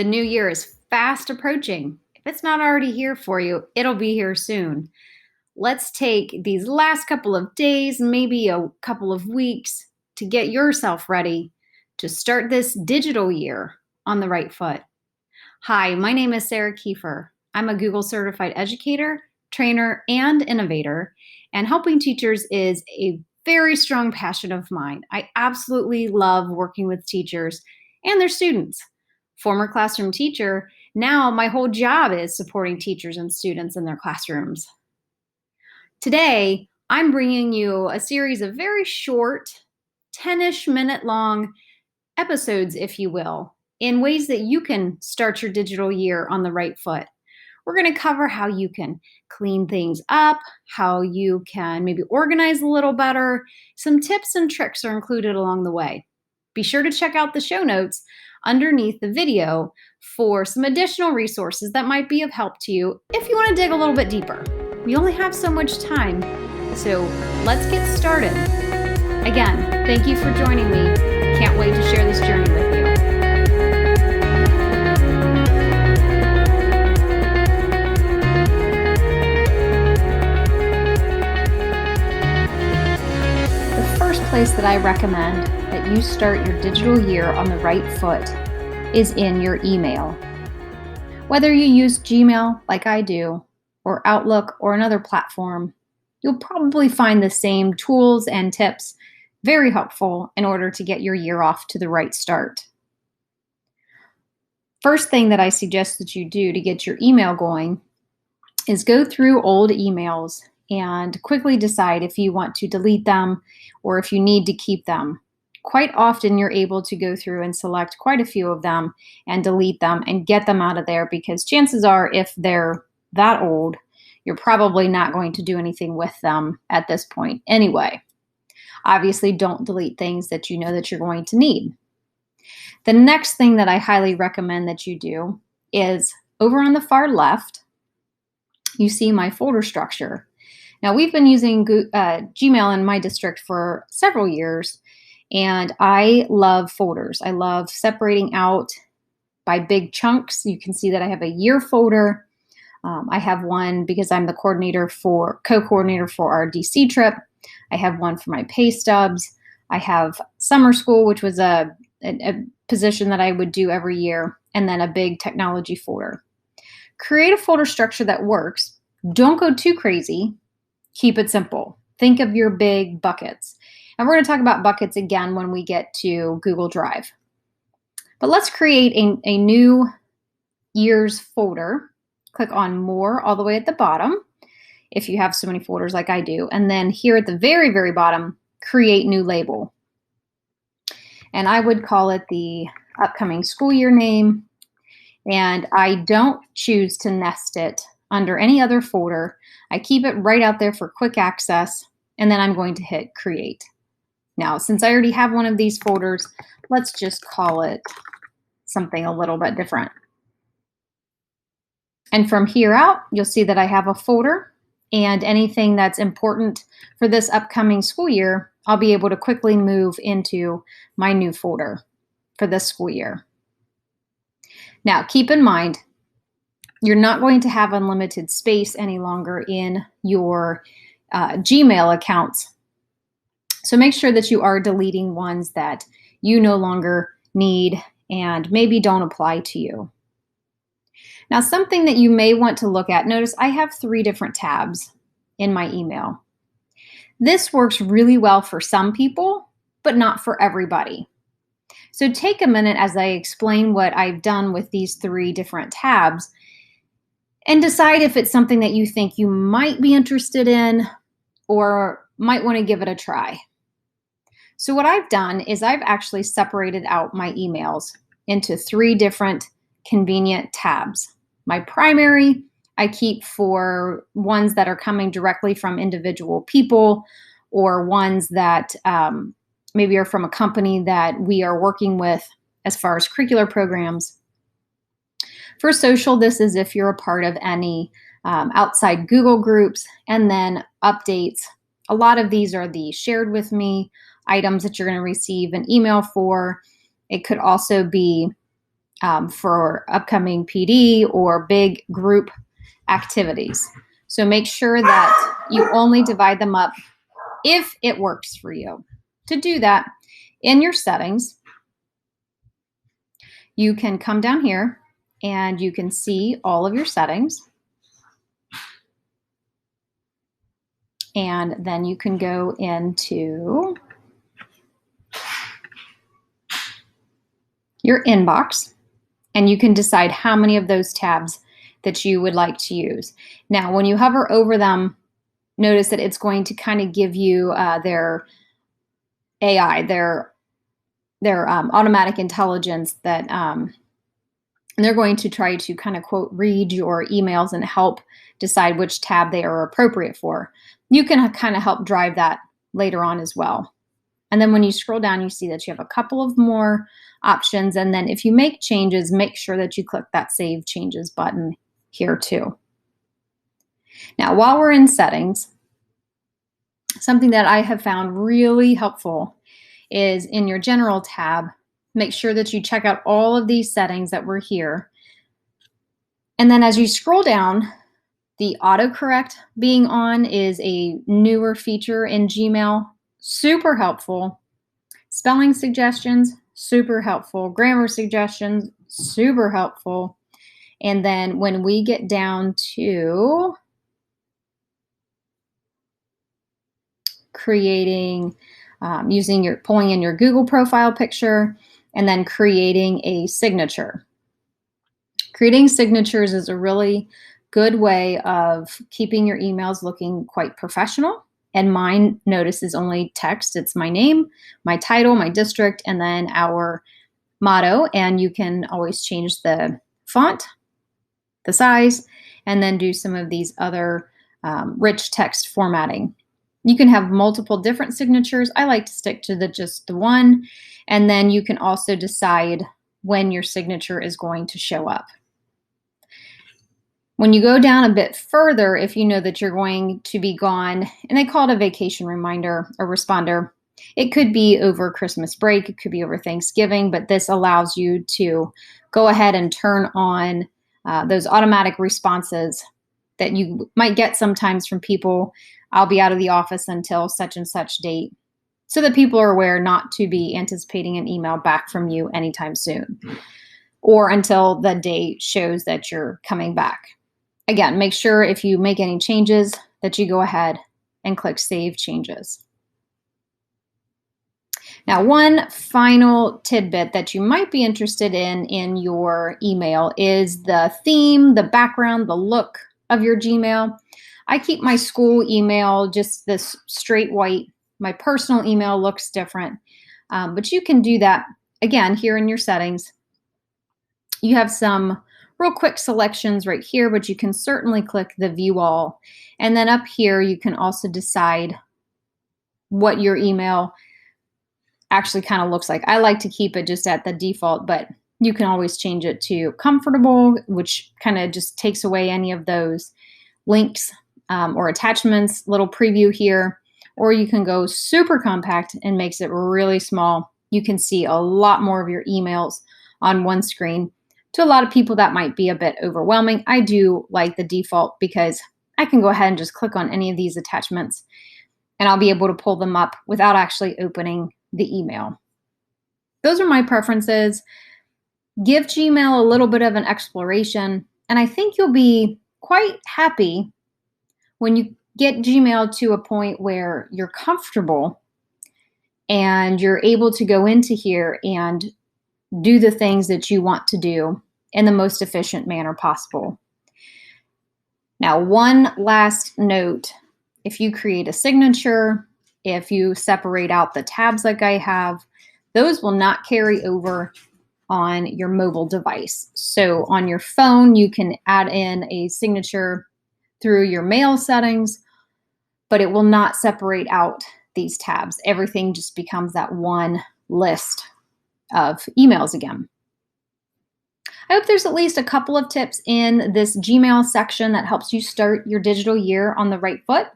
The new year is fast approaching. If it's not already here for you, it'll be here soon. Let's take these last couple of days, maybe a couple of weeks, to get yourself ready to start this digital year on the right foot. Hi, my name is Sarah Kiefer. I'm a Google certified educator, trainer, and innovator, and helping teachers is a very strong passion of mine. I absolutely love working with teachers and their students. Former classroom teacher, now my whole job is supporting teachers and students in their classrooms. Today, I'm bringing you a series of very short, 10-ish minute long episodes, if you will, in ways that you can start your digital year on the right foot. We're going to cover how you can clean things up, how you can maybe organize a little better. Some tips and tricks are included along the way. Be sure to check out the show notes underneath the video for some additional resources that might be of help to you if you want to dig a little bit deeper. We only have so much time, so let's get started. Again, thank you for joining me. Can't wait to share this journey with you. The first place that I recommend that you start your digital year on the right foot is in your email. Whether you use Gmail like I do, or Outlook or another platform, you'll probably find the same tools and tips very helpful in order to get your year off to the right start. First thing that I suggest that you do to get your email going is go through old emails and quickly decide if you want to delete them or if you need to keep them. Quite often you're able to go through and select quite a few of them and delete them and get them out of there, because chances are if they're that old, you're probably not going to do anything with them at this point anyway. Obviously, don't delete things that you know that you're going to need. The next thing that I highly recommend that you do is over on the far left, you see my folder structure. Now, we've been using Gmail in my district for several years, and I love folders. I love separating out by big chunks. You can see that I have a year folder. I have one because I'm the co-coordinator for our DC trip. I have one for my pay stubs. I have summer school, which was a position that I would do every year, and then a big technology folder. Create a folder structure that works. Don't go too crazy. Keep it simple. Think of your big buckets. And we're going to talk about buckets again when we get to Google Drive. But let's create a new year's folder. Click on More all the way at the bottom, if you have so many folders like I do. And then here at the very, very bottom, create new label. And I would call it the upcoming school year name. And I don't choose to nest it under any other folder. I keep it right out there for quick access. And then I'm going to hit create. Now, since I already have one of these folders, let's just call it something a little bit different. And from here out, you'll see that I have a folder, and anything that's important for this upcoming school year, I'll be able to quickly move into my new folder for this school year. Now, keep in mind, you're not going to have unlimited space any longer in your Gmail accounts. So make sure that you are deleting ones that you no longer need and maybe don't apply to you. Now, something that you may want to look at, notice I have 3 different tabs in my email. This works really well for some people, but not for everybody. So take a minute as I explain what I've done with these 3 different tabs and decide if it's something that you think you might be interested in or might want to give it a try. So what I've done is I've actually separated out my emails into 3 different convenient tabs. My primary, I keep for ones that are coming directly from individual people or ones that maybe are from a company that we are working with as far as curricular programs. For social, this is if you're a part of any outside Google groups, and then updates. A lot of these are the shared with me items that you're going to receive an email for. It could also be for upcoming PD or big group activities. So make sure that you only divide them up if it works for you. To do that, in your settings, you can come down here and you can see all of your settings. And then you can go into your inbox and you can decide how many of those tabs that you would like to use. Now, when you hover over them, notice that it's going to kind of give you their AI, their automatic intelligence that and they're going to try to kind of quote read your emails and help decide which tab they are appropriate for. You can kind of help drive that later on as well. And then when you scroll down, you see that you have a couple of more options. And then if you make changes, make sure that you click that Save Changes button here too. Now, while we're in settings, something that I have found really helpful is in your General tab, make sure that you check out all of these settings that were here. And then as you scroll down, the autocorrect being on is a newer feature in Gmail, super helpful. Spelling suggestions, super helpful. Grammar suggestions, super helpful. And then when we get down to creating, pulling in your Google profile picture, and then creating a signature. Creating signatures is a really good way of keeping your emails looking quite professional. And mine, notice, is only text. It's my name, my title, my district, and then our motto. And you can always change the font, the size, and then do some of these other rich text formatting. You can have multiple different signatures. I like to stick to just the one. And then you can also decide when your signature is going to show up. When you go down a bit further, if you know that you're going to be gone, and they call it a vacation reminder or responder, it could be over Christmas break, it could be over Thanksgiving, but this allows you to go ahead and turn on those automatic responses that you might get sometimes from people. I'll be out of the office until such and such date, so that people are aware not to be anticipating an email back from you anytime soon, or until the date shows that you're coming back. Again, make sure if you make any changes that you go ahead and click Save Changes. Now, one final tidbit that you might be interested in your email is the theme, the background, the look of your Gmail. I keep my school email just this straight white. My personal email looks different, but you can do that, again, here in your settings. You have some real quick selections right here, but you can certainly click the View All. And then up here, you can also decide what your email actually kind of looks like. I like to keep it just at the default, but you can always change it to comfortable, which kind of just takes away any of those links or attachments, little preview here. Or you can go super compact and makes it really small. You can see a lot more of your emails on one screen. To a lot of people, that might be a bit overwhelming. I do like the default because I can go ahead and just click on any of these attachments and I'll be able to pull them up without actually opening the email. Those are my preferences. Give Gmail a little bit of an exploration, and I think you'll be quite happy when you get Gmail to a point where you're comfortable and you're able to go into here and do the things that you want to do in the most efficient manner possible. Now, one last note, if you create a signature, if you separate out the tabs like I have, those will not carry over on your mobile device. So on your phone, you can add in a signature through your mail settings, but it will not separate out these tabs. Everything just becomes that one list of emails again. I hope there's at least a couple of tips in this Gmail section that helps you start your digital year on the right foot.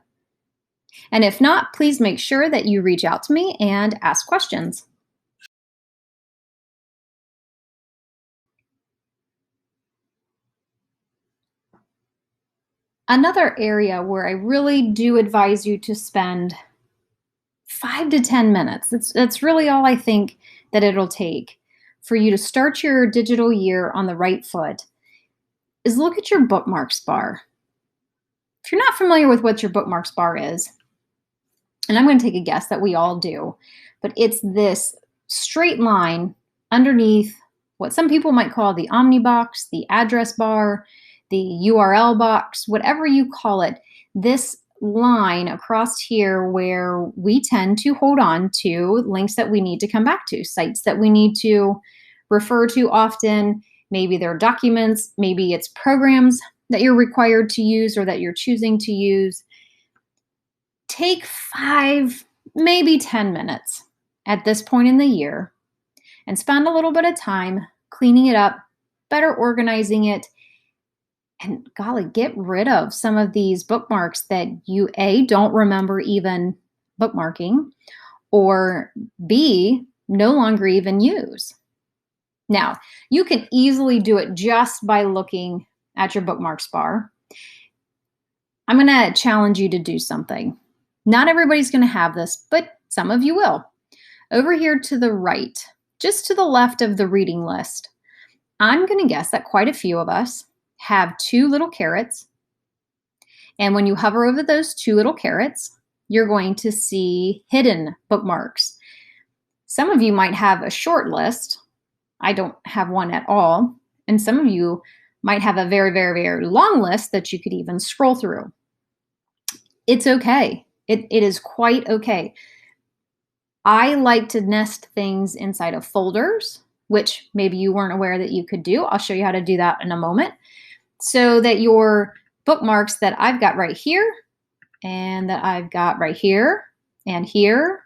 And if not, please make sure that you reach out to me and ask questions. Another area where I really do advise you to spend 5 to 10 minutes, that's really all I think that it'll take for you to start your digital year on the right foot, is look at your bookmarks bar. If you're not familiar with what your bookmarks bar is, and I'm going to take a guess that we all do, but it's this straight line underneath what some people might call the omnibox, the address bar, the URL box, whatever you call it, this line across here where we tend to hold on to links that we need to come back to, sites that we need to refer to often. Maybe they're documents, maybe it's programs that you're required to use or that you're choosing to use. Take 5, maybe 10 minutes at this point in the year and spend a little bit of time cleaning it up, better organizing it, and golly, get rid of some of these bookmarks that you A, don't remember even bookmarking, or B, no longer even use. Now, you can easily do it just by looking at your bookmarks bar. I'm going to challenge you to do something. Not everybody's going to have this, but some of you will. Over here to the right, just to the left of the reading list, I'm going to guess that quite a few of us have 2 little carets. And when you hover over those 2 little carets, you're going to see hidden bookmarks. Some of you might have a short list. I don't have one at all. And some of you might have a very, very, very long list that you could even scroll through. It's okay. It is quite okay. I like to nest things inside of folders, which maybe you weren't aware that you could do. I'll show you how to do that in a moment, so that your bookmarks that I've got right here and that I've got right here and here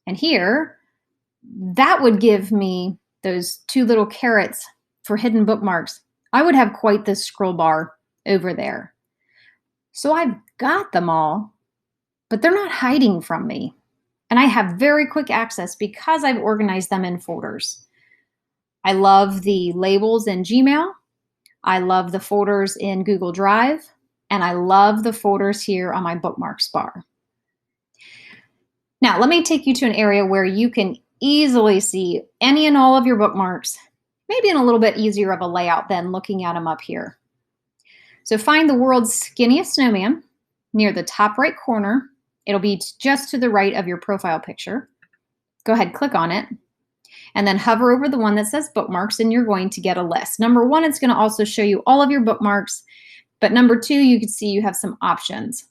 and here, that would give me those 2 little carets for hidden bookmarks. I would have quite this scroll bar over there. So I've got them all, but they're not hiding from me. And I have very quick access because I've organized them in folders. I love the labels in Gmail. I love the folders in Google Drive. And I love the folders here on my bookmarks bar. Now, let me take you to an area where you can easily see any and all of your bookmarks, maybe in a little bit easier of a layout than looking at them up here. So find the world's skinniest snowman near the top right corner. It'll be just to the right of your profile picture. Go ahead, click on it, and then hover over the one that says bookmarks, and you're going to get a list. Number 1, it's going to also show you all of your bookmarks, but number 2, you can see you have some options.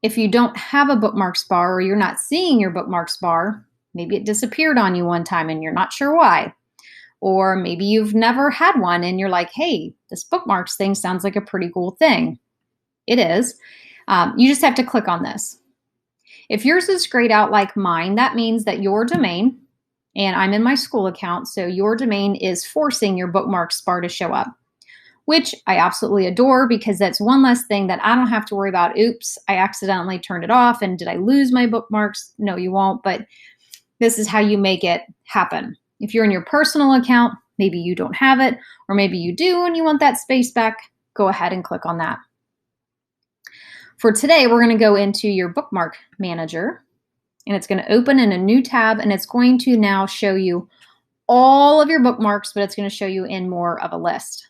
If you don't have a bookmarks bar or you're not seeing your bookmarks bar, maybe it disappeared on you one time and you're not sure why. Or maybe you've never had one and you're like, hey, this bookmarks thing sounds like a pretty cool thing. It is. You just have to click on this. If yours is grayed out like mine, that means that your domain, and I'm in my school account, so your domain is forcing your bookmarks bar to show up, which I absolutely adore because that's one less thing that I don't have to worry about. Oops, I accidentally turned it off and did I lose my bookmarks? No, you won't, but this is how you make it happen. If you're in your personal account, maybe you don't have it, or maybe you do and you want that space back, go ahead and click on that. For today, we're going to go into your Bookmark Manager, and it's going to open in a new tab, and it's going to now show you all of your bookmarks, but it's going to show you in more of a list.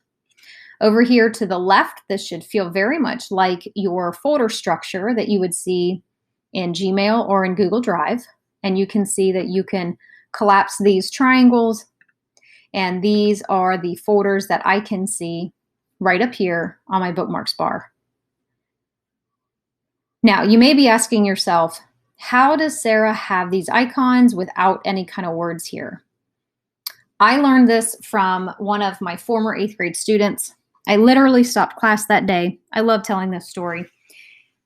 Over here to the left, this should feel very much like your folder structure that you would see in Gmail or in Google Drive, and you can see that you can collapse these triangles, and these are the folders that I can see right up here on my bookmarks bar. Now, you may be asking yourself, how does Sarah have these icons without any kind of words here? I learned this from one of my former 8th grade students. I literally stopped class that day. I love telling this story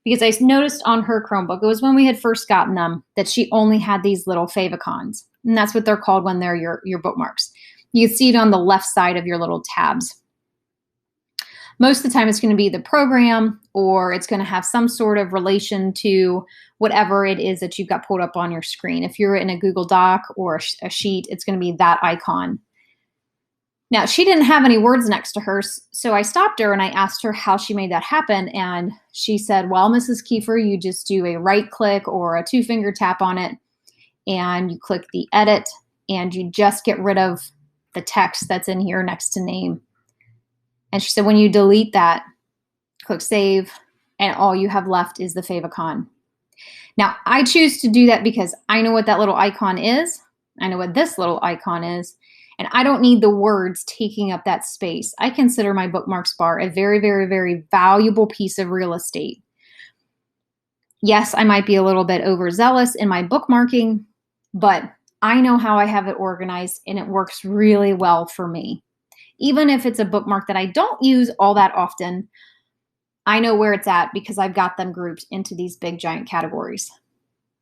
because I noticed on her Chromebook, it was when we had first gotten them, that she only had these little favicons. And that's what they're called when they're your bookmarks. You see it on the left side of your little tabs. Most of the time it's going to be the program, or it's going to have some sort of relation to whatever it is that you've got pulled up on your screen. If you're in a Google Doc or a sheet, it's going to be that icon. Now, she didn't have any words next to her, so I stopped her and I asked her how she made that happen. And she said, well, Mrs. Kiefer, you just do a right click or a 2-finger tap on it, and you click the edit, and you just get rid of the text that's in here next to name. And she said, when you delete that, click save, and all you have left is the favicon. Now, I choose to do that because I know what that little icon is. I know what this little icon is. And I don't need the words taking up that space. I consider my bookmarks bar a very, very, very valuable piece of real estate. Yes, I might be a little bit overzealous in my bookmarking, but I know how I have it organized and it works really well for me. Even if it's a bookmark that I don't use all that often, I know where it's at because I've got them grouped into these big giant categories.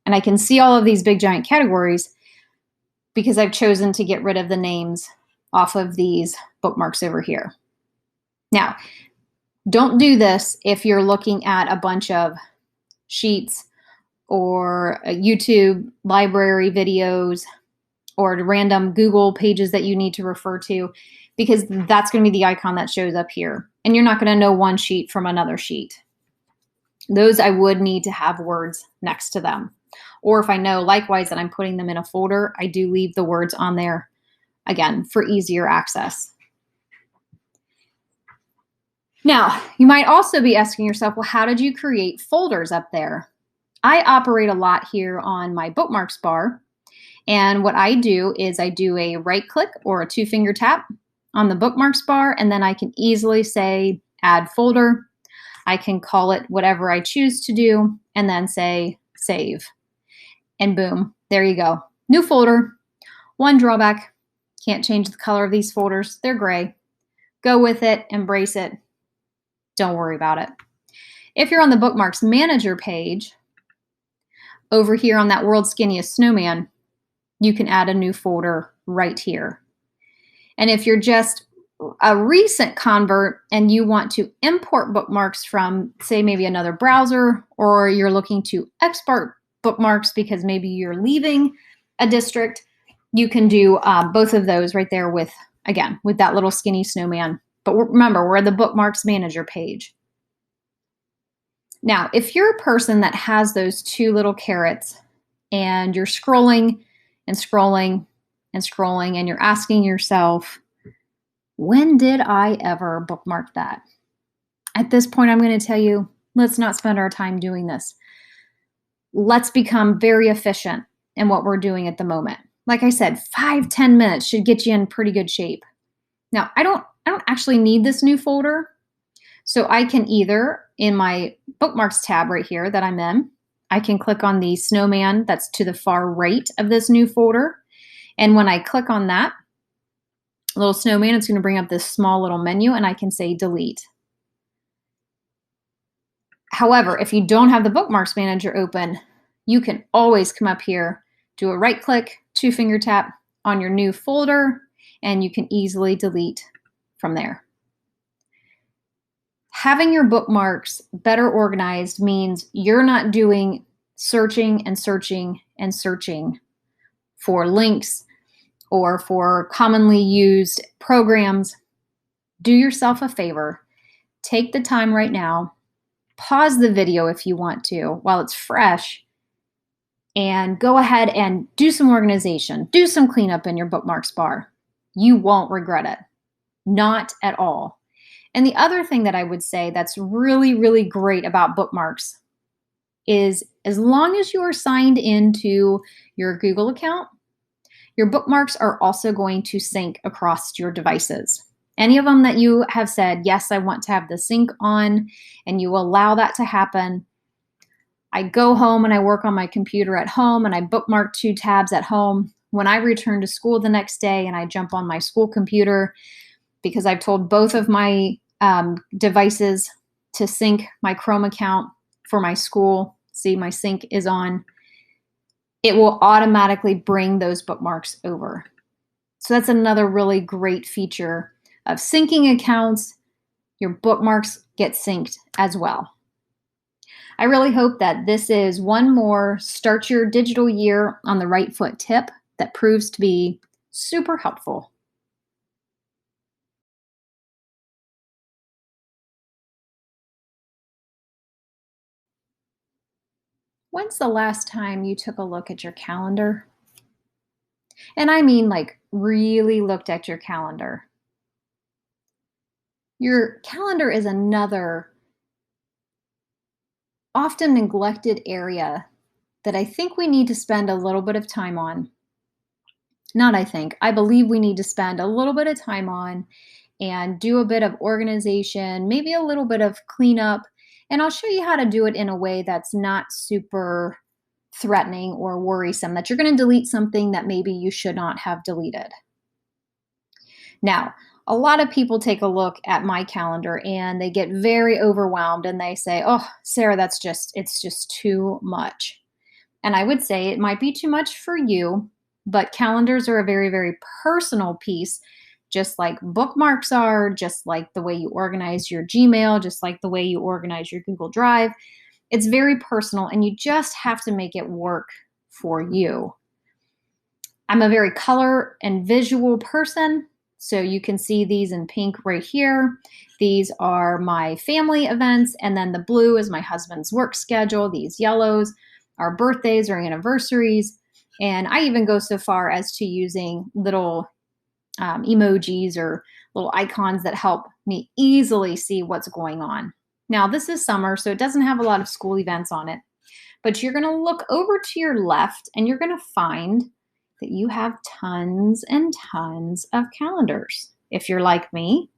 And I can see all of these big giant categories because I've chosen to get rid of the names off of these bookmarks over here. Now, don't do this if you're looking at a bunch of sheets or YouTube library videos or random Google pages that you need to refer to, because that's going to be the icon that shows up here. And you're not going to know one sheet from another sheet. Those I would need to have words next to them. Or if I know likewise that I'm putting them in a folder, I do leave the words on there, again, for easier access. Now, you might also be asking yourself, well, how did you create folders up there? I operate a lot here on my bookmarks bar. And what I do is I do a right click or a 2-finger tap on the bookmarks bar, and then I can easily say add folder. I can call it whatever I choose to do, and then say save. And boom, there you go. New folder. One drawback, can't change the color of these folders. They're gray. Go with it, embrace it. Don't worry about it. If you're on the Bookmarks Manager page, over here on that World's Skinniest Snowman, you can add a new folder right here. And if you're just a recent convert and you want to import bookmarks from, say, maybe another browser, or you're looking to export bookmarks because maybe you're leaving a district, you can do both of those right there with, again, with that little skinny snowman. But remember, we're at the Bookmarks Manager page. Now, if you're a person that has those two little carrots and you're scrolling and scrolling and scrolling and you're asking yourself, when did I ever bookmark that? At this point, I'm going to tell you, let's not spend our time doing this. Let's become very efficient in what we're doing at the moment. Like I said, 5-10 minutes should get you in pretty good shape. Now, I don't actually need this new folder. So I can either, in my bookmarks tab right here that I'm in, I can click on the snowman that's to the far right of this new folder. And when I click on that little snowman, it's going to bring up this small little menu and I can say delete. However, if you don't have the Bookmarks Manager open, you can always come up here, do a right click, 2-finger tap on your new folder, and you can easily delete from there. Having your bookmarks better organized means you're not doing searching and searching and searching for links or for commonly used programs. Do yourself a favor. Take the time right now. Pause the video if you want to while it's fresh, and go ahead and do some organization. Do some cleanup in your bookmarks bar. You won't regret it. Not at all. And the other thing that I would say that's really, really great about bookmarks is as long as you are signed into your Google account, your bookmarks are also going to sync across your devices. Any of them that you have said, yes, I want to have the sync on, and you allow that to happen. I go home and I work on my computer at home and I bookmark 2 tabs at home. When I return to school the next day and I jump on my school computer, because I've told both of my devices to sync my Chrome account for my school, see my sync is on, it will automatically bring those bookmarks over. So that's another really great feature of syncing accounts. Your bookmarks get synced as well. I really hope that this is one more start your digital year on the right foot tip that proves to be super helpful. When's the last time you took a look at your calendar? And I mean like really looked at your calendar. Your calendar is another often neglected area that I think we need to spend a little bit of time on. Not I think, I believe we need to spend a little bit of time on and do a bit of organization, maybe a little bit of cleanup, and I'll show you how to do it in a way that's not super threatening or worrisome, that you're going to delete something that maybe you should not have deleted. Now, a lot of people take a look at my calendar and they get very overwhelmed and they say, oh, Sarah, it's just too much. And I would say it might be too much for you, but calendars are a very, very personal piece, just like bookmarks are, just like the way you organize your Gmail, just like the way you organize your Google Drive. It's very personal and you just have to make it work for you. I'm a very color and visual person, so you can see these in pink right here. These are my family events, and then the blue is my husband's work schedule. These yellows are birthdays or anniversaries, and I even go so far as to using little emojis or little icons that help me easily see what's going on. Now, this is summer, so it doesn't have a lot of school events on it, but you're going to look over to your left and you're going to find that you have tons and tons of calendars. If you're like me,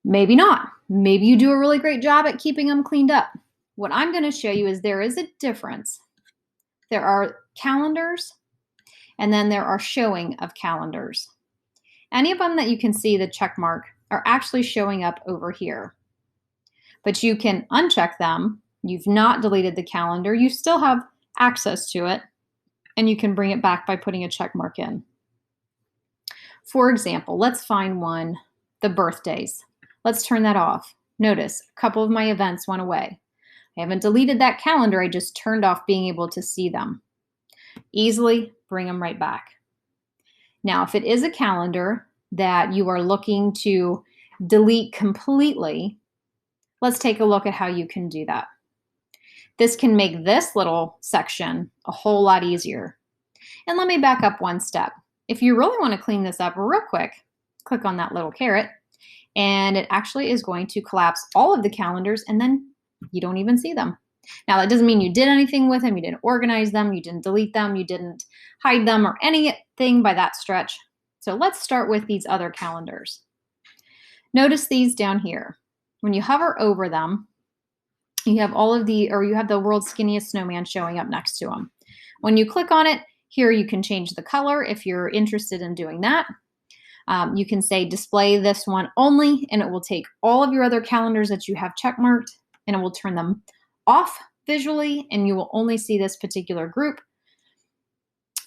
maybe not. Maybe you do a really great job at keeping them cleaned up. What I'm going to show you is there is a difference. There are calendars, and then there are showing of calendars. Any of them that you can see the check mark are actually showing up over here. But you can uncheck them. You've not deleted the calendar. You still have access to it, and you can bring it back by putting a check mark in. For example, let's find one, the birthdays. Let's turn that off. Notice a couple of my events went away. I haven't deleted that calendar. I just turned off being able to see them. Easily bring them right back. Now, if it is a calendar that you are looking to delete completely, let's take a look at how you can do that. This can make this little section a whole lot easier. And let me back up one step. If you really want to clean this up real quick, click on that little caret, and it actually is going to collapse all of the calendars, and then you don't even see them. Now, that doesn't mean you did anything with them, you didn't organize them, you didn't delete them, you didn't hide them, or anything by that stretch. So let's start with these other calendars. Notice these down here. When you hover over them, you have you have the world's skinniest snowman showing up next to them. When you click on it, here you can change the color if you're interested in doing that. You can say display this one only, and it will take all of your other calendars that you have checkmarked, and it will turn them off visually, and you will only see this particular group.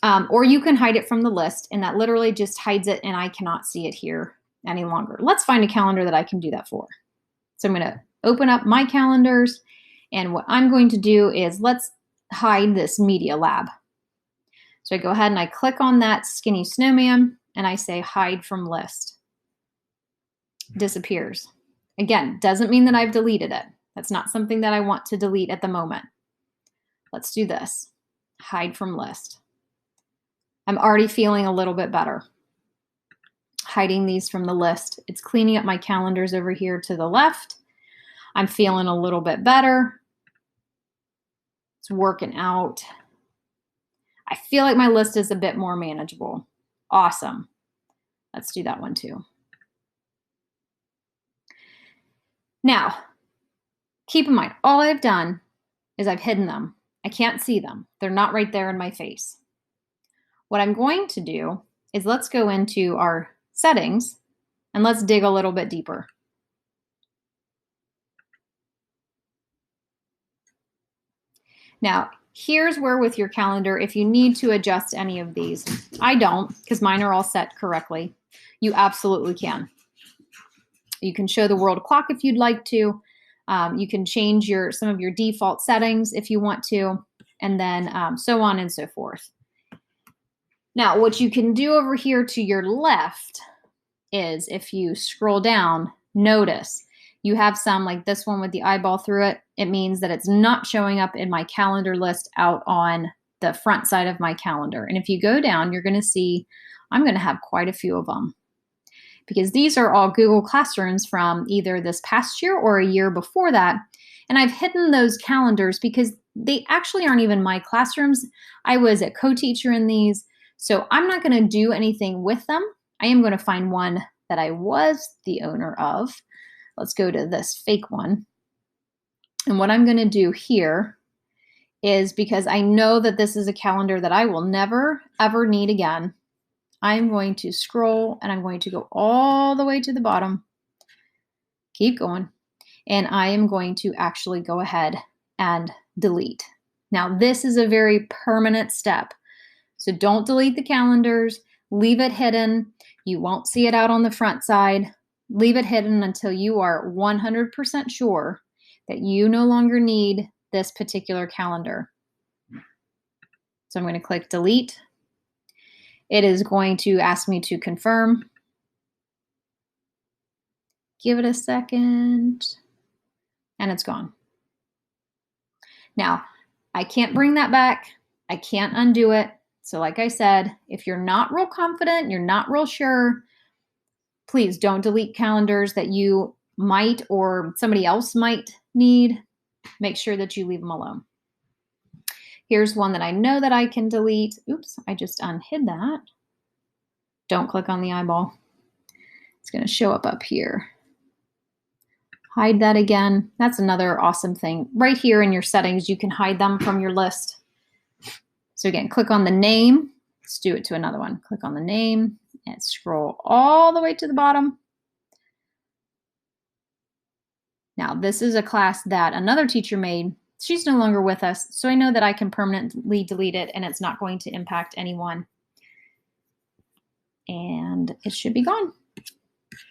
Or you can hide it from the list, and that literally just hides it, and I cannot see it here any longer. Let's find a calendar that I can do that for. So I'm going to open up my calendars, and what I'm going to do is let's hide this media lab. So I go ahead and I click on that skinny snowman, and I say hide from list. Disappears. Again, doesn't mean that I've deleted it. That's not something that I want to delete at the moment. Let's do this. Hide from list. I'm already feeling a little bit better. Hiding these from the list. It's cleaning up my calendars over here to the left. I'm feeling a little bit better. It's working out. I feel like my list is a bit more manageable. Awesome. Let's do that one too. Now, keep in mind, all I've done is I've hidden them. I can't see them. They're not right there in my face. What I'm going to do is let's go into our settings and let's dig a little bit deeper. Now, here's where with your calendar, if you need to adjust any of these, I don't, because mine are all set correctly. You absolutely can. You can show the world clock if you'd like to. You can change some of your default settings if you want to, and then so on and so forth. Now, what you can do over here to your left is if you scroll down, notice You have some like this one with the eyeball through it. It means that it's not showing up in my calendar list out on the front side of my calendar. And if you go down, you're going to see I'm going to have quite a few of them, because these are all Google Classrooms from either this past year or a year before that. And I've hidden those calendars because they actually aren't even my classrooms. I was a co-teacher in these, so I'm not going to do anything with them. I am going to find one that I was the owner of. Let's go to this fake one. And what I'm going to do here is, because I know that this is a calendar that I will never, ever need again, I'm going to scroll and I'm going to go all the way to the bottom. Keep going. And I am going to actually go ahead and delete. Now, this is a very permanent step. So don't delete the calendars. Leave it hidden. You won't see it out on the front side. Leave it hidden until you are 100% sure that you no longer need this particular calendar. So I'm going to click delete. It is going to ask me to confirm. Give it a second, and it's gone. Now, I can't bring that back. I can't undo it. So like I said, if you're not real confident, you're not real sure, please don't delete calendars that you might or somebody else might need. Make sure that you leave them alone. Here's one that I know that I can delete. Oops, I just unhid that. Don't click on the eyeball. It's going to show up here. Hide that again. That's another awesome thing. Right here in your settings, you can hide them from your list. So again, click on the name. Let's do it to another one. Click on the name and scroll all the way to the bottom. Now, this is a class that another teacher made. She's no longer with us, so I know that I can permanently delete it and it's not going to impact anyone. And it should be gone.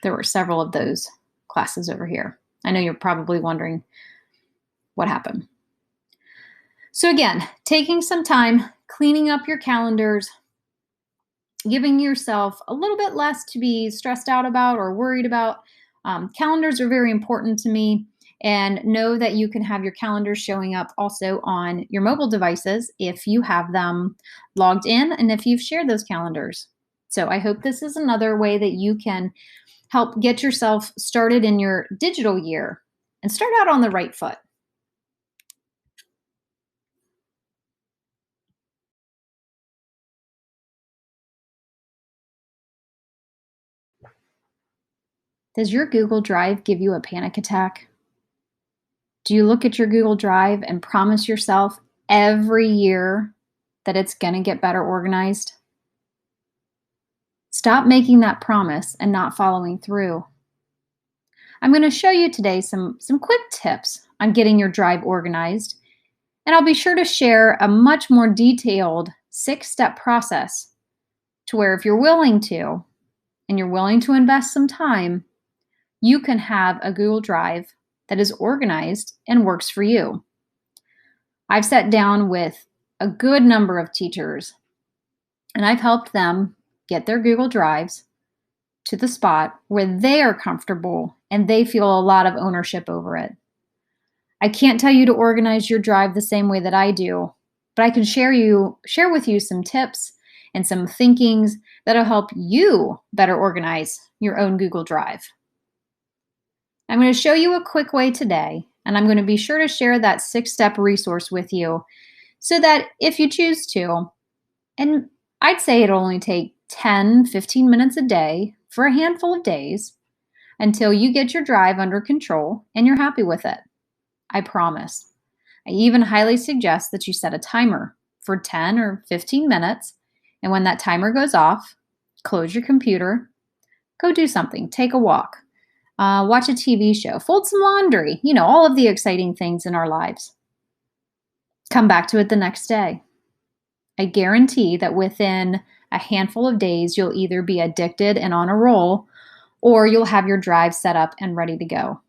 There were several of those classes over here. I know you're probably wondering what happened. So again, taking some time, cleaning up your calendars, giving yourself a little bit less to be stressed out about or worried about. Calendars are very important to me, and know that you can have your calendars showing up also on your mobile devices if you have them logged in and if you've shared those calendars. So I hope this is another way that you can help get yourself started in your digital year and start out on the right foot. Does your Google Drive give you a panic attack? Do you look at your Google Drive and promise yourself every year that it's going to get better organized? Stop making that promise and not following through. I'm going to show you today some quick tips on getting your drive organized, and I'll be sure to share a much more detailed 6-step process to where if you're willing to, and you're willing to invest some time, you can have a Google Drive that is organized and works for you. I've sat down with a good number of teachers, and I've helped them get their Google Drives to the spot where they are comfortable and they feel a lot of ownership over it. I can't tell you to organize your drive the same way that I do, but I can share with you some tips and some thinkings that'll help you better organize your own Google Drive. I'm going to show you a quick way today, and I'm going to be sure to share that 6-step resource with you so that if you choose to, and I'd say it'll only take 10, 15 minutes a day for a handful of days until you get your drive under control and you're happy with it. I promise. I even highly suggest that you set a timer for 10 or 15 minutes, and when that timer goes off, close your computer, go do something, take a walk, watch a TV show, fold some laundry, all of the exciting things in our lives. Come back to it the next day. I guarantee that within a handful of days, you'll either be addicted and on a roll, or you'll have your drive set up and ready to go.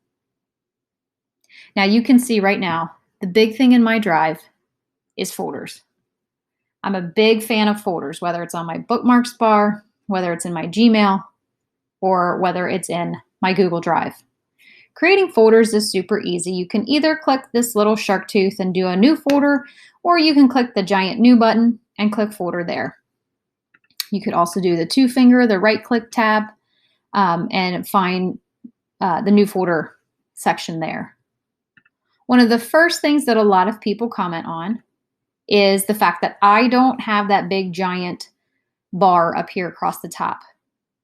Now you can see right now, the big thing in my drive is folders. I'm a big fan of folders, whether it's on my Bookmarks bar, whether it's in my Gmail, or whether it's in my Google Drive. Creating folders is super easy. You can either click this little shark tooth and do a new folder, or you can click the giant new button and click folder there. You could also do the two finger, the right click tab, and find the new folder section there. One of the first things that a lot of people comment on is the fact that I don't have that big giant bar up here across the top.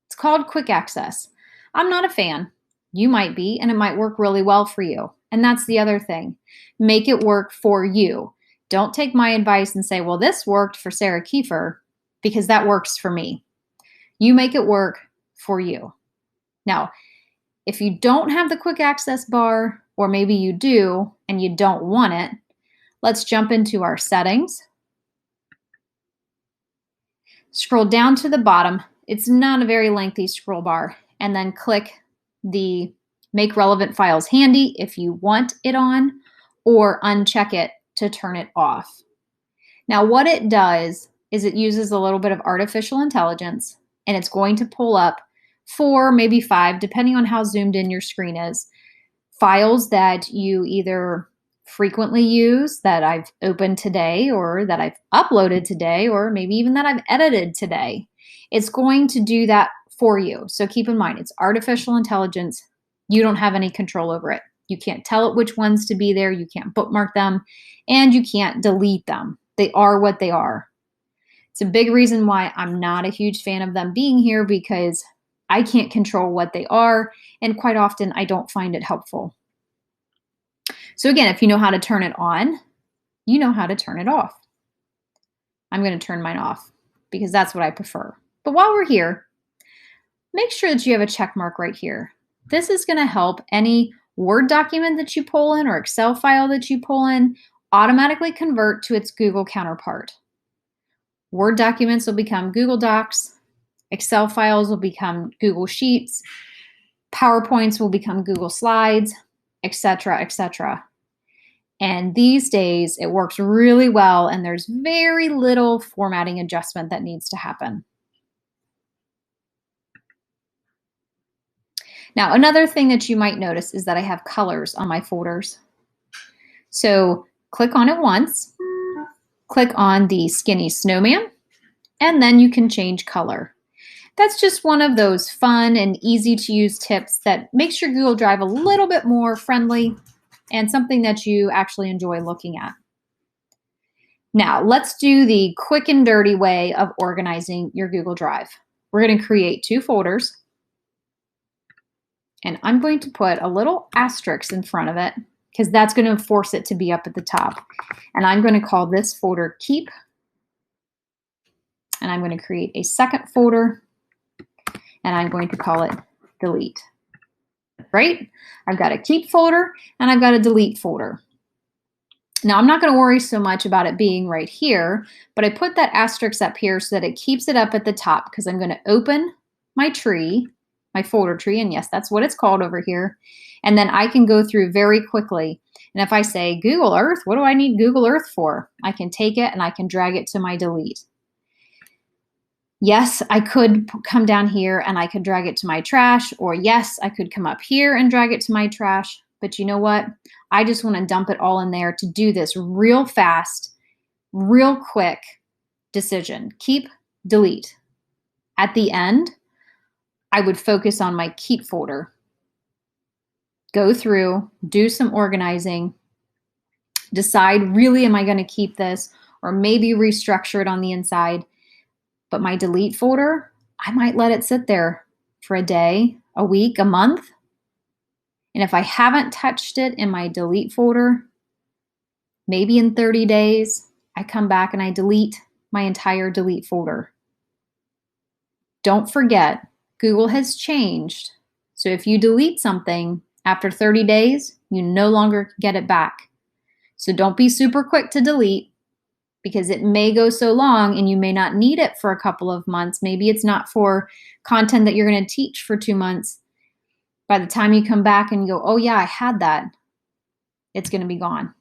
It's called quick access. I'm not a fan. You might be, and it might work really well for you. And that's the other thing. Make it work for you. Don't take my advice and say, well, this worked for Sarah Kiefer, because that works for me. You make it work for you. Now, if you don't have the quick access bar, or maybe you do and you don't want it, let's jump into our settings. Scroll down to the bottom. It's not a very lengthy scroll bar, and then click the Make Relevant Files Handy if you want it on, or uncheck it to turn it off. Now, what it does is it uses a little bit of artificial intelligence, and it's going to pull up 4, maybe 5, depending on how zoomed in your screen is, files that you either frequently use, that I've opened today, or that I've uploaded today, or maybe even that I've edited today. It's going to do that for you. So keep in mind, it's artificial intelligence. You don't have any control over it. You can't tell it which ones to be there. You can't bookmark them, and you can't delete them. They are what they are. It's a big reason why I'm not a huge fan of them being here, because I can't control what they are, and quite often I don't find it helpful. So again, if you know how to turn it on, you know how to turn it off. I'm going to turn mine off because that's what I prefer. But while we're here, make sure that you have a check mark right here. This is going to help any Word document that you pull in or Excel file that you pull in automatically convert to its Google counterpart. Word documents will become Google Docs. Excel files will become Google Sheets. PowerPoints will become Google Slides, etc., etc. And these days, it works really well, and there's very little formatting adjustment that needs to happen. Now, another thing that you might notice is that I have colors on my folders. So click on it once, click on the skinny snowman, and then you can change color. That's just one of those fun and easy to use tips that makes your Google Drive a little bit more friendly and something that you actually enjoy looking at. Now, let's do the quick and dirty way of organizing your Google Drive. We're going to create 2 folders, and I'm going to put a little asterisk in front of it because that's going to force it to be up at the top. And I'm going to call this folder Keep, and I'm going to create a second folder, and I'm going to call it Delete. Right? I've got a Keep folder and I've got a Delete folder. Now, I'm not going to worry so much about it being right here, but I put that asterisk up here so that it keeps it up at the top, because I'm going to open my tree, my folder tree, and yes, that's what it's called over here. And then I can go through very quickly. And if I say Google Earth, what do I need Google Earth for? I can take it and I can drag it to my Delete. Yes, I could come down here and I could drag it to my trash, or yes, I could come up here and drag it to my trash. But you know what? I just want to dump it all in there to do this real fast, real quick decision. Keep, delete. At the end, I would focus on my Keep folder. Go through, do some organizing, decide, really, am I going to keep this, or maybe restructure it on the inside. But my Delete folder, I might let it sit there for a day, a week, a month. And if I haven't touched it in my Delete folder, maybe in 30 days, I come back and I delete my entire Delete folder. Don't forget, Google has changed. So if you delete something after 30 days, you no longer get it back. So don't be super quick to delete, because it may go so long and you may not need it for a couple of months. Maybe it's not for content that you're going to teach for 2 months. By the time you come back and you go, oh yeah, I had that, it's going to be gone.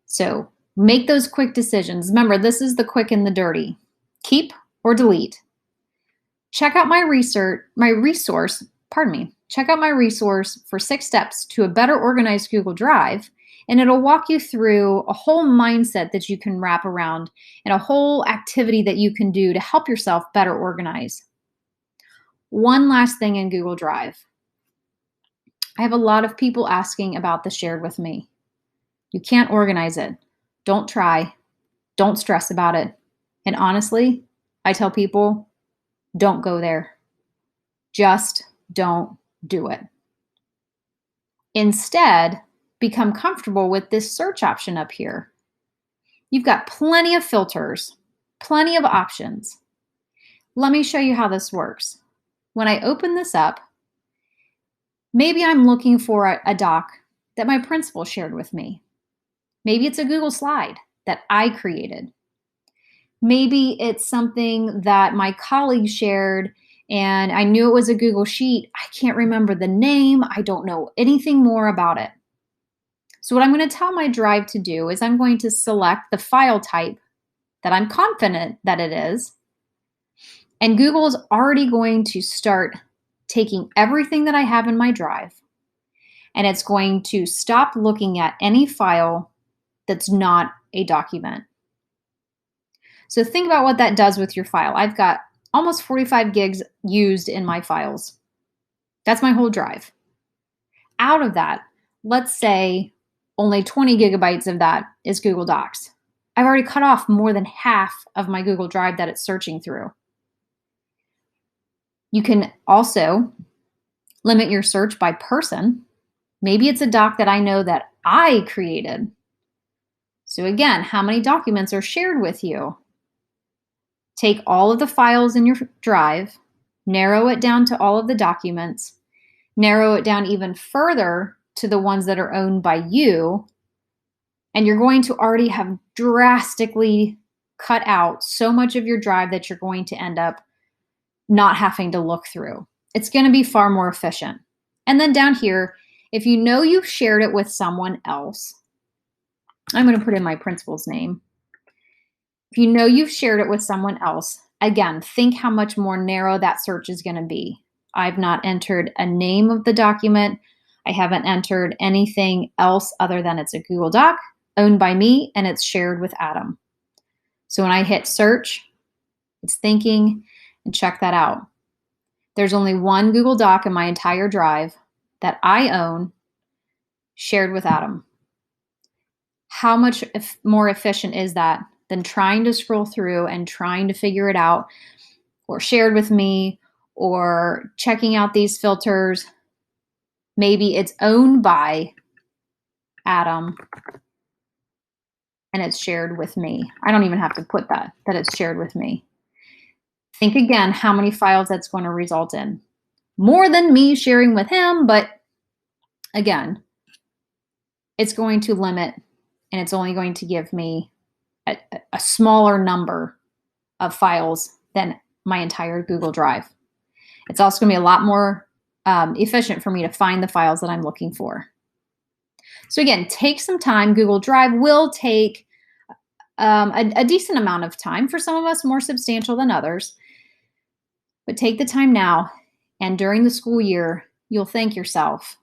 So make those quick decisions. Remember, this is the quick and the dirty. Keep or delete. Check out my resource, check out my resource for 6 steps to a better organized Google Drive, and it'll walk you through a whole mindset that you can wrap around and a whole activity that you can do to help yourself better organize. One last thing in Google Drive. I have a lot of people asking about the shared with me. You can't organize it. Don't try. Don't stress about it. And honestly, I tell people, don't go there. Just don't do it. Instead, become comfortable with this search option up here. You've got plenty of filters, plenty of options. Let me show you how this works. When I open this up, maybe I'm looking for a doc that my principal shared with me. Maybe it's a Google slide that I created. Maybe it's something that my colleague shared and I knew it was a Google Sheet. I can't remember the name. I don't know anything more about it. So what I'm going to tell my Drive to do is I'm going to select the file type that I'm confident that it is. And Google is already going to start taking everything that I have in my Drive, and it's going to stop looking at any file that's not a document. So think about what that does with your file. I've got almost 45 gigs used in my files. That's my whole Drive. Out of that, let's say only 20 gigabytes of that is Google Docs. I've already cut off more than half of my Google Drive that it's searching through. You can also limit your search by person. Maybe it's a doc that I know that I created. So again, how many documents are shared with you? Take all of the files in your Drive, narrow it down to all of the documents, narrow it down even further to the ones that are owned by you, and you're going to already have drastically cut out so much of your Drive that you're going to end up not having to look through. It's going to be far more efficient. And then down here, if you know you've shared it with someone else, I'm going to put in my principal's name. If you know you've shared it with someone else, again, think how much more narrow that search is going to be. I've not entered a name of the document. I haven't entered anything else other than it's a Google Doc owned by me and it's shared with Adam. So when I hit search, it's thinking, and check that out. There's only one Google Doc in my entire Drive that I own, shared with Adam. How much more efficient is that than trying to scroll through and trying to figure it out, or shared with me, or checking out these filters? Maybe it's owned by Adam and it's shared with me. I don't even have to put that it's shared with me. Think again how many files that's going to result in. More than me sharing with him, but again, it's going to limit and it's only going to give me a smaller number of files than my entire Google Drive. It's also going to be a lot more efficient for me to find the files that I'm looking for. So again, take some time. Google Drive will take a decent amount of time. For some of us, more substantial than others. But take the time now, and during the school year, you'll thank yourself.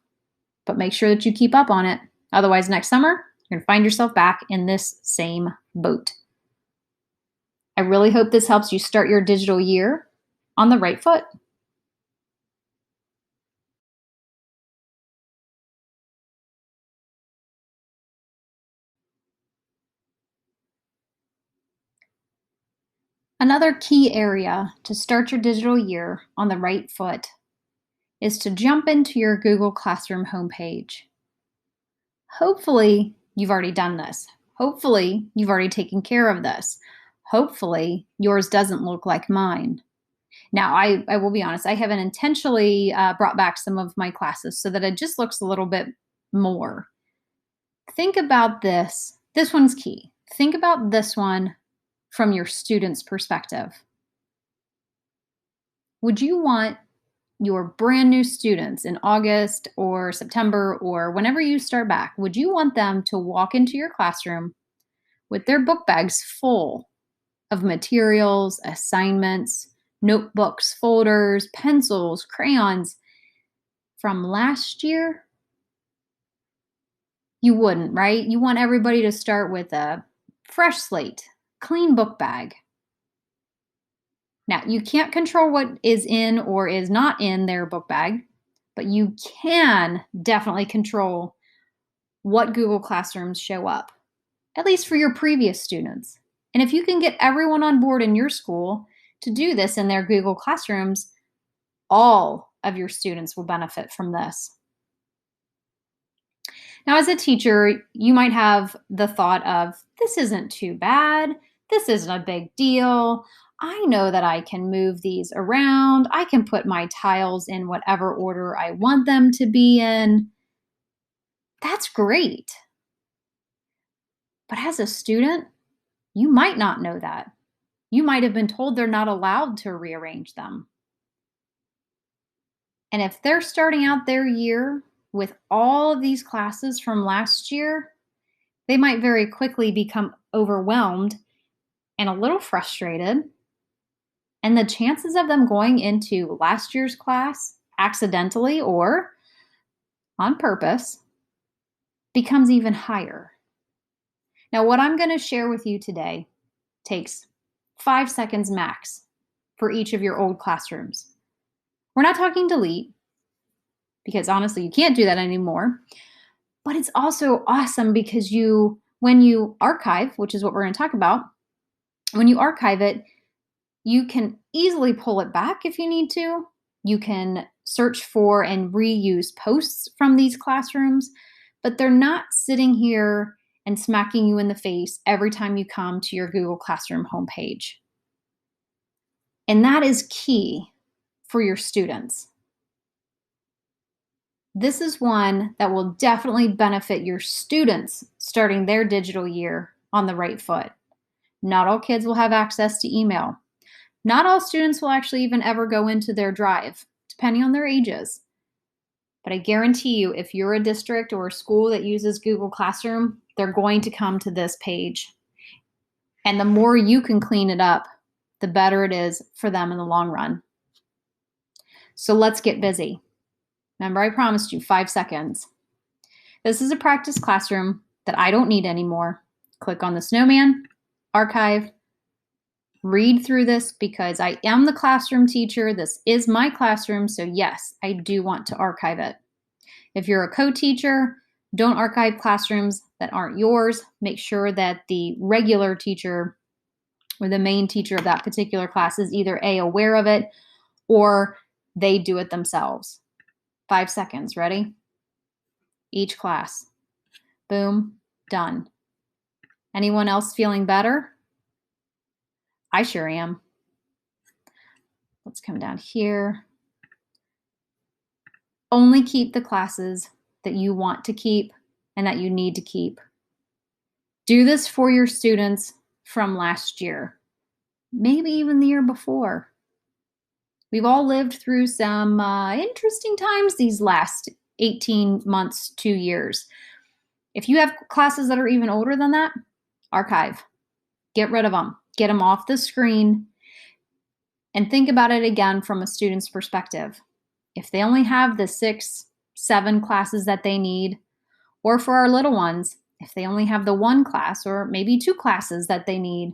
But make sure that you keep up on it. Otherwise, next summer, you're going to find yourself back in this same boat. I really hope this helps you start your digital year on the right foot. Another key area to start your digital year on the right foot is to jump into your Google Classroom homepage. Hopefully, you've already done this. Hopefully, you've already taken care of this. Hopefully, yours doesn't look like mine. Now, I will be honest, I haven't intentionally brought back some of my classes so that it just looks a little bit more. Think about this. This one's key. Think about this one from your student's perspective. Would you want your brand new students in August or September or whenever you start back, would you want them to walk into your classroom with their book bags full of materials, assignments, notebooks, folders, pencils, crayons, from last year, you wouldn't, right? You want everybody to start with a fresh slate, clean book bag. Now, you can't control what is in or is not in their book bag, but you can definitely control what Google Classrooms show up, at least for your previous students. And if you can get everyone on board in your school to do this in their Google Classrooms, all of your students will benefit from this. Now, as a teacher, you might have the thought of, this isn't too bad. This isn't a big deal. I know that I can move these around. I can put my tiles in whatever order I want them to be in. That's great. But as a student, you might not know that. You might have been told they're not allowed to rearrange them. And if they're starting out their year with all of these classes from last year, they might very quickly become overwhelmed and a little frustrated. And the chances of them going into last year's class accidentally or on purpose becomes even higher. Now, what I'm going to share with you today takes 5 seconds max for each of your old classrooms. We're not talking delete, because honestly, you can't do that anymore. But it's also awesome because when you archive, which is what we're going to talk about, when you archive it, you can easily pull it back if you need to. You can search for and reuse posts from these classrooms, but they're not sitting here and smacking you in the face every time you come to your Google Classroom homepage. And that is key for your students. This is one that will definitely benefit your students starting their digital year on the right foot. Not all kids will have access to email. Not all students will actually even ever go into their drive, depending on their ages. But I guarantee you, if you're a district or a school that uses Google Classroom, they're going to come to this page. And the more you can clean it up, the better it is for them in the long run. So let's get busy. Remember, I promised you 5 seconds. This is a practice classroom that I don't need anymore. Click on the snowman, archive, read through this because I am the classroom teacher. This is my classroom, so yes, I do want to archive it. If you're a co-teacher, don't archive classrooms that aren't yours. Make sure that the regular teacher or the main teacher of that particular class is either A, aware of it, or they do it themselves. 5 seconds, ready? Each class. Boom, done. Anyone else feeling better? I sure am. Let's come down here. Only keep the classes that you want to keep and that you need to keep. Do this for your students from last year, maybe even the year before. We've all lived through some interesting times these last 18 months, 2 years. If you have classes that are even older than that, archive. Get rid of them. Get them off the screen. And think about it again from a student's perspective. If they only have the 6, 7 classes that they need, or for our little ones, if they only have the 1 class or maybe 2 classes that they need,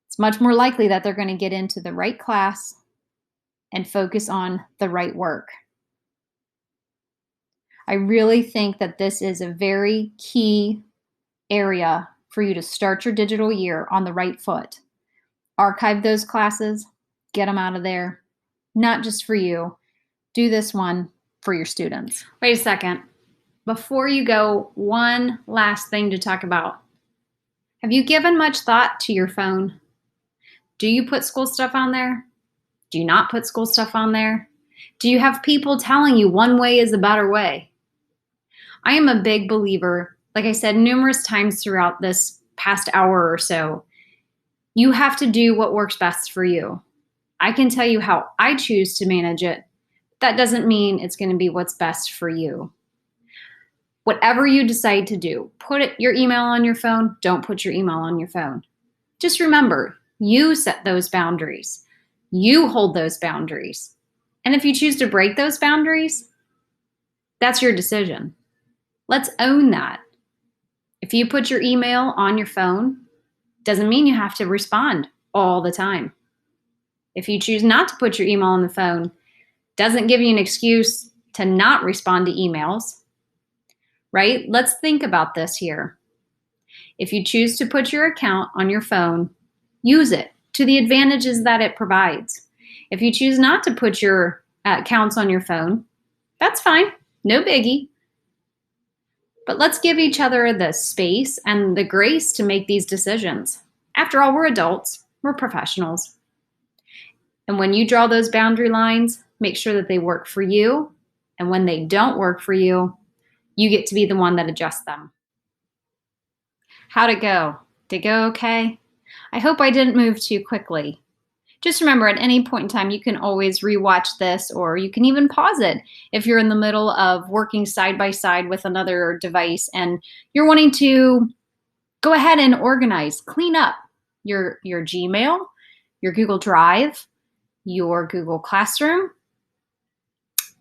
it's much more likely that they're going to get into the right class and focus on the right work. I really think that this is a very key area for you to start your digital year on the right foot. Archive those classes, get them out of there, not just for you. Do this one for your students. Wait a second. Before you go, one last thing to talk about. Have you given much thought to your phone? Do you put school stuff on there? Do you not put school stuff on there? Do you have people telling you one way is a better way? I am a big believer, like I said numerous times throughout this past hour or so, you have to do what works best for you. I can tell you how I choose to manage it. That doesn't mean it's going to be what's best for you. Whatever you decide to do, put your email on your phone, don't put your email on your phone. Just remember, you set those boundaries. You hold those boundaries. And if you choose to break those boundaries, That's your decision. Let's own that. If you put your email on your phone, doesn't mean you have to respond all the time. If you choose not to put your email on the phone, doesn't give you an excuse to not respond to emails, right? Let's think about this here. If you choose to put your account on your phone, use it to the advantages that it provides. If you choose not to put your accounts on your phone, that's fine, no biggie. But let's give each other the space and the grace to make these decisions. After all, we're adults, we're professionals. And when you draw those boundary lines, make sure that they work for you. And when they don't work for you, you get to be the one that adjusts them. How'd it go? Did it go okay? I hope I didn't move too quickly. Just remember, at any point in time, you can always rewatch this, or you can even pause it if you're in the middle of working side by side with another device and you're wanting to go ahead and organize, clean up your Gmail, your Google Drive, your Google Classroom,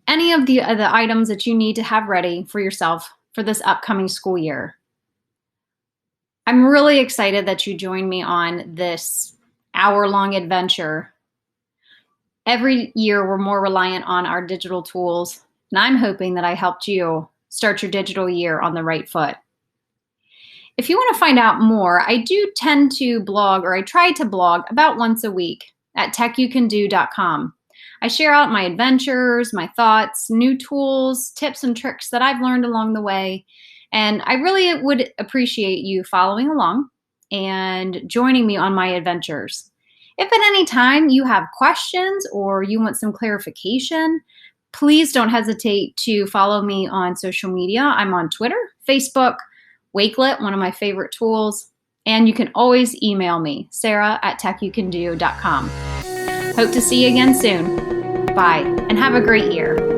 any of the items that you need to have ready for yourself for this upcoming school year. I'm really excited that you joined me on this hour-long adventure. Every year, we're more reliant on our digital tools, and I'm hoping that I helped you start your digital year on the right foot. If you want to find out more, I do tend to blog, or I try to blog about once a week at techucando.com. I share out my adventures, my thoughts, new tools, tips and tricks that I've learned along the way, and I really would appreciate you following along and joining me on my adventures. If at any time you have questions or you want some clarification, please don't hesitate to follow me on social media. I'm on Twitter, Facebook, Wakelet, one of my favorite tools, and you can always email me, sarah@techucando.com. Hope to see you again soon. Bye, and have a great year.